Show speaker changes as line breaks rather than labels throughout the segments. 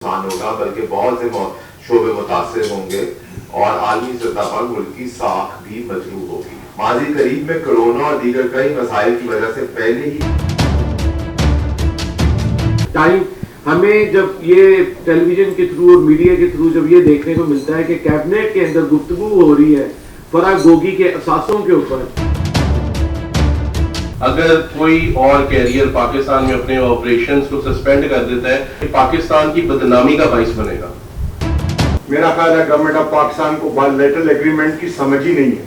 ہوگا بلکہ بہت سے شعبے متاثر ہوں گے اور عالمی سطح پر ملک کی ساکھ بھی مجروح ہوگی. ماضی قریب میں کرونا اور دیگر کئی مسائل کی وجہ سے پہلے ہی
ٹائم ہمیں جب یہ ٹیلی ویژن کے تھرو اور میڈیا کے تھرو جب یہ دیکھنے کو ملتا ہے کہ کیبنٹ کے اندر گفتگو ہو رہی ہے فرح گوگی کے اثاثوں کے اوپر.
اگر کوئی اور کیریئر پاکستان میں اپنے آپریشنز کو سسپینڈ کر دیتا ہے پاکستان کی بدنامی کا باعث بنے گا.
میرا خیال ہے گورنمنٹ آف پاکستان کو بائیلیٹرل ایگریمنٹ کی سمجھ ہی نہیں ہے.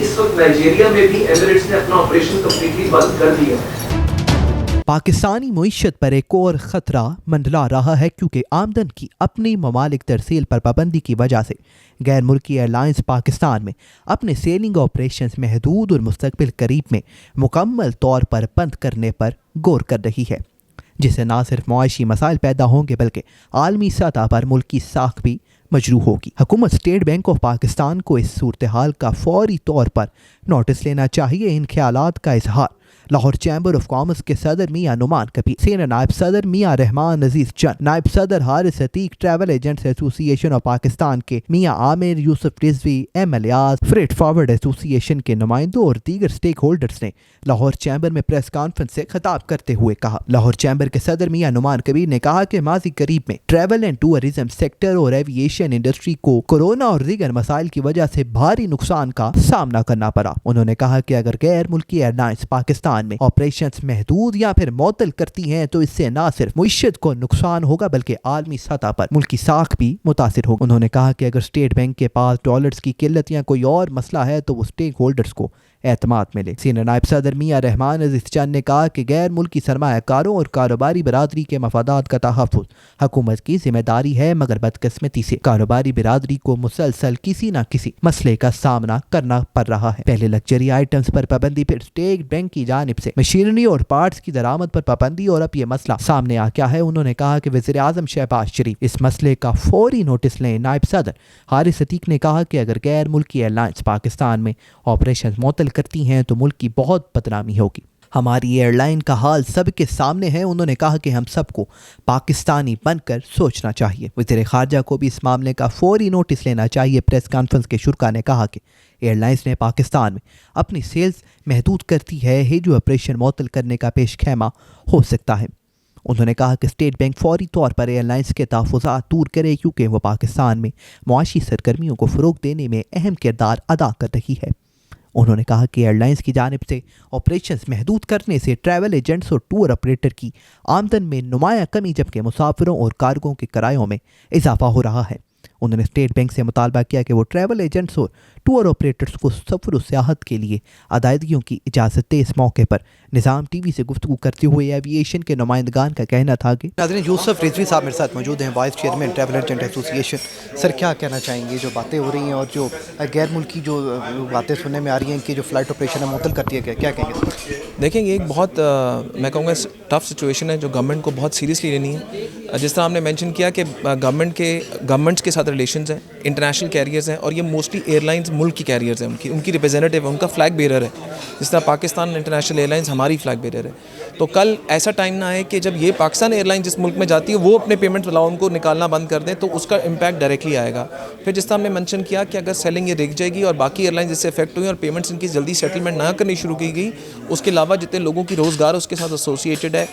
اس وقت نائجیریا میں بھی ایمریٹس نے اپنا آپریشن کمپلیٹلی بند کر دیا.
پاکستانی معیشت پر ایک اور خطرہ منڈلا رہا ہے کیونکہ آمدن کی اپنی ممالک ترسیل پر پابندی کی وجہ سے غیر ملکی ایئر لائنز پاکستان میں اپنے سیلنگ آپریشنز محدود اور مستقبل قریب میں مکمل طور پر بند کرنے پر غور کر رہی ہے، جس سے نہ صرف معاشی مسائل پیدا ہوں گے بلکہ عالمی سطح پر ملک کی ساکھ بھی مجروح ہوگی. حکومت اسٹیٹ بینک آف پاکستان کو اس صورتحال کا فوری طور پر نوٹس لینا چاہیے. ان خیالات کا اظہار لاہور چیمبر آف کامرس کے صدر میاں نعمان کبیر، سینئر نائب صدر میاں رحمان عزیز چند، نائب صدر حارث عتیق، ٹریول ایجنٹس ایسوسی ایشن آف پاکستان کے Mian Aamir Yousuf Rizvi, M Ilyas, freight forward association کے نمائندوں اور دیگر اسٹیک ہولڈرز نے لاہور چیمبر میں پریس کانفرنس سے خطاب کرتے ہوئے کہا. لاہور چیمبر کے صدر میاں نعمان کبیر نے کہا کہ ماضی قریب میں ٹریول اینڈ ٹورزم سیکٹر اور ایوییشن انڈسٹری کو کورونا اور دیگر مسائل کی وجہ سے بھاری نقصان کا سامنا کرنا پڑا. انہوں نے کہا کہ اگر غیر ملکی ایئر لائنز پاکستان میں آپریشنز محدود یا پھر معطل کرتی ہیں تو اس سے نہ صرف معیشت کو نقصان ہوگا بلکہ عالمی سطح پر ملکی ساکھ بھی متاثر ہوگی. انہوں نے کہا کہ اگر اسٹیٹ بینک کے پاس ڈالرز کی قلت یا کوئی اور مسئلہ ہے تو وہ اسٹیک ہولڈرز کو اعتماد ملے. سینئر نائب صدر میاں رحمان عزیز چند نے کہا کہ غیر ملکی سرمایہ کاروں اور کاروباری برادری کے مفادات کا تحفظ حکومت کی ذمہ داری ہے، مگر بدقسمتی سے کاروباری برادری کو مسلسل کسی نہ کسی مسئلے کا سامنا کرنا پڑ رہا ہے. پہلے لگژری آئٹمز پر پابندی، پھر اسٹیٹ بینک کی جانب سے مشینری اور پارٹس کی درآمد پر پابندی اور اب یہ مسئلہ سامنے آ گیا ہے. انہوں نے کہا کہ وزیر اعظم شہباز شریف اس مسئلے کا فوری نوٹس لیں. نائب صدر حارث عتیق نے کہا کہ اگر غیر ملکی ایئر لائنز پاکستان میں آپریشن معطل کرتی ہیں تو ملک کی بہت بدنامی ہوگی. ہماری ایئر لائن کا حال سب کے سامنے ہے. انہوں نے کہا کہ ہم سب کو پاکستانی بن کر سوچنا چاہیے. وزیر خارجہ کو بھی اس معاملے کا فوری نوٹس لینا چاہیے. پریس کانفرنس کے شرکا نے کہا کہ ایئر لائنز نے پاکستان میں اپنی سیلز محدود کرتی ہے جو آپریشن معطل کرنے کا پیش خیمہ ہو سکتا ہے. انہوں نے کہا کہ اسٹیٹ بینک فوری طور پر ایئر لائنز کے تحفظات دور کرے کیونکہ وہ پاکستان میں معاشی سرگرمیوں کو فروغ دینے میں اہم کردار ادا کر رہی ہے. انہوں نے کہا کہ ایئر لائنز کی جانب سے آپریشنز محدود کرنے سے ٹریول ایجنٹس اور ٹور آپریٹر کی آمدن میں نمایاں کمی جبکہ مسافروں اور کارگوں کے کرایوں میں اضافہ ہو رہا ہے. انہوں نے اسٹیٹ بینک سے مطالبہ کیا کہ وہ ٹریول ایجنٹس اور ٹور آپریٹرز کو سفر و سیاحت کے لیے ادائیگیوں کی اجازت دے. اس موقع پر نظام ٹی وی سے گفتگو کرتے ہوئے ایوییشن کے نمائندگان کا کہنا تھا کہ
ناظرین یوسف رضوی صاحب میرے ساتھ موجود ہیں، وائس چیئرمین ٹریول ایجنٹ ایسوسی ایشن. سر کیا کہنا چاہیں گے جو باتیں ہو رہی ہیں اور جو غیر ملکی جو باتیں سننے میں آ رہی ہیں کہ جو فلائٹ آپریشن ہے معطل کر دیا گیا، کیا کہیں گے سر؟
دیکھیں یہ ایک بہت میں کہوں گا ٹف سچویشن ہے جو گورنمنٹ کو بہت سیریسلی لینی ہے. جس طرح ہم نے مینشن کیا کہ گورنمنٹس کے ساتھ ریلیشنز ہیں، انٹرنیشنل کیریئرز ہیں اور یہ موسٹلی ایئر لائنز ملک کی کیریئرز ہیں، ان کی ریپرزینٹیو ہے، ان کا فلیگ بیرر ہے. جس طرح پاکستان انٹرنیشنل ایئر لائنز ہماری فلیگ بیرر ہے. تو کل ایسا ٹائم نہ آئے کہ جب یہ پاکستان ایئر لائن جس ملک میں جاتی ہے وہ اپنے پیمنٹ الاؤن کو نکالنا بند کر دیں تو اس کا امپیکٹ ڈائریکٹلی آئے گا. پھر جس طرح ہم نے مینشن کیا کہ اگر سیلنگ یہ رک جائے گی اور باقی ایئر لائنز اس سے افیکٹ ہوئی اور پیمنٹس ان کی جلدی سیٹلمنٹ نہ کرنی شروع کی گئی، اس کے علاوہ جتنے لوگوں کی روزگار اس کے ساتھ ایسوسیٹڈ ہے،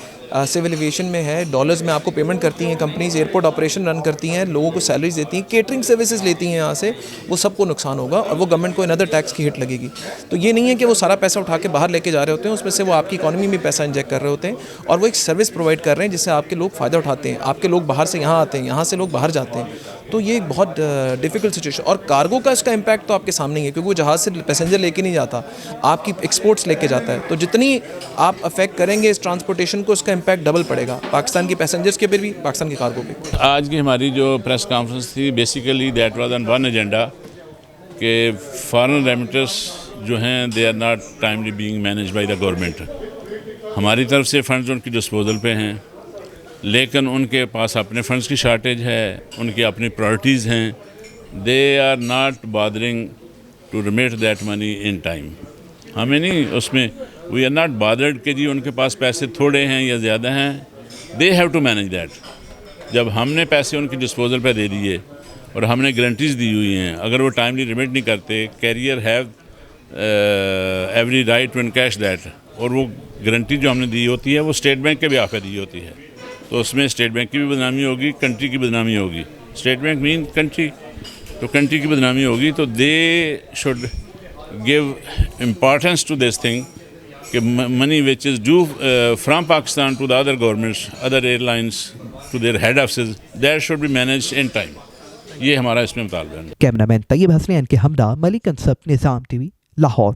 سول ایویشن میں ہے، ڈالرز میں آپ کو پیمنٹ کرتی ہیں کمپنیز، ایئرپورٹ آپریشن رن کرتی ہیں، لوگوں کو سیلریز دیتی ہیں، کیٹرنگ سروسز لیتی ہیں یہاں سے، وہ سب کو نقصان ہوگا اور وہ گورنمنٹ کو اندر ٹیکس کی ہٹ لگے گی. تو یہ نہیں ہے کہ وہ سارا پیسہ اٹھا کے باہر لے کے جا رہے ہوتے ہیں، اس میں سے وہ آپ کی اکانومی میں پیسہ انجیکٹ کر رہے ہوتے ہیں اور وہ ایک سروس پرووائڈ کر رہے ہیں جس سے آپ کے لوگ فائدہ اٹھاتے ہیں. آپ کے لوگ باہر سے یہاں آتے ہیں، یہاں سے لوگ باہر جاتے ہیں. تو یہ ایک بہت ڈیفیکلٹ سچویشن اور کارگو کا اس کا امپیکٹ تو آپ کے سامنے ہی ہے کیونکہ وہ جہاز سے پیسنجر لے کے نہیں جاتا، آپ کی ایکسپورٹس لے کے جاتا ہے. تو جتنی آپ افیکٹ کریں گے اس ٹرانسپورٹیشن کو اس کا امپیکٹ ڈبل پڑے گا پاکستان کی پیسنجرس کے بھی، پاکستان کے کارگو پہ.
آج کی ہماری جو پریس کانفرنس تھی basically that was on one agenda کہ فارن ریمیٹرس جو ہیں they are not timely being managed by the government. ہماری طرف سے فنڈز ان کی ڈسپوزل پہ ہیں لیکن ان کے پاس اپنے فنڈز کی شارٹیج ہے، ان کی اپنی پرائرٹیز ہیں. They are not bothering to remit that money in time. ہمیں نہیں اس میں وی آر ناٹ بادرڈ کہ جی ان کے پاس پیسے تھوڑے ہیں یا زیادہ ہیں. They have to manage that. جب ہم نے پیسے ان کی ڈسپوزل پہ دے دیے اور ہم نے گارنٹیز دی ہوئی ہیں, اگر وہ ٹائملی ریمٹ نہیں کرتے, carrier have every right to encash that, اور وہ گارنٹی جو ہم نے دی ہوتی ہے وہ اسٹیٹ بینک کے بیہاف پہ دی ہوتی ہے, تو اس میں اسٹیٹ بینک کی بھی بدنامی ہوگی, کنٹری کی بدنامی ہوگی. اسٹیٹ بینک مین کنٹری, تو کنٹری کی بدنامی ہوگی. تو they should give importance to this thing کہ money which is due from Pakistan to the other governments, other airlines to their head offices, that should be managed in time. یہ ہمارا اس میں مطالبہ ہے.
کیمرہ مین طیب حسنین کے ہمراہ ملک انصب, نظام ٹی وی, لاہور.